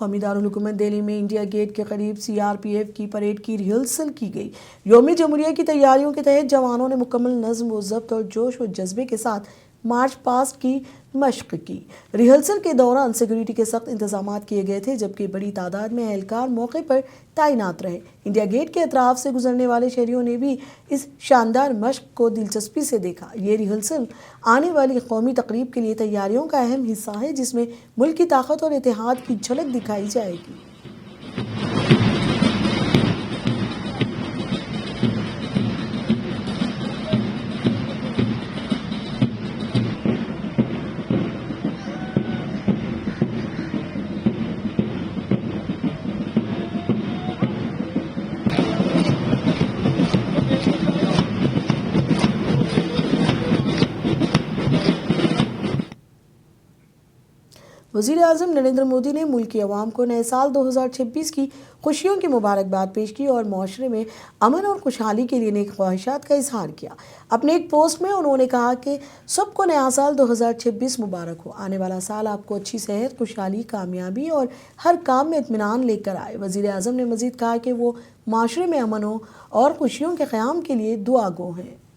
قومی دارالحکومت دہلی میں انڈیا گیٹ کے قریب CRPF کی پریڈ کی ریہرسل کی گئی۔ یوم جمہوریہ کی تیاریوں کے تحت جوانوں نے مکمل نظم و ضبط اور جوش و جذبے کے ساتھ مارچ پاسٹ کی مشق کی۔ ریہرسل کے دوران سیکیورٹی کے سخت انتظامات کیے گئے تھے، جبکہ بڑی تعداد میں اہلکار موقع پر تعینات رہے۔ انڈیا گیٹ کے اطراف سے گزرنے والے شہریوں نے بھی اس شاندار مشق کو دلچسپی سے دیکھا۔ یہ ریہرسل آنے والی قومی تقریب کے لیے تیاریوں کا اہم حصہ ہے، جس میں ملک کی طاقت اور اتحاد کی جھلک دکھائی جائے گی۔ وزیر اعظم نریندر مودی نے ملک کی عوام کو نئے سال 2026 کی خوشیوں کی مبارکباد پیش کی اور معاشرے میں امن اور خوشحالی کے لیے نیک خواہشات کا اظہار کیا۔ اپنے ایک پوسٹ میں انہوں نے کہا کہ سب کو نیا سال 2026 مبارک ہو۔ آنے والا سال آپ کو اچھی صحت، خوشحالی، کامیابی اور ہر کام میں اطمینان لے کر آئے۔ وزیر اعظم نے مزید کہا کہ وہ معاشرے میں امن اور خوشیوں کے قیام کے لیے دعا گو ہیں۔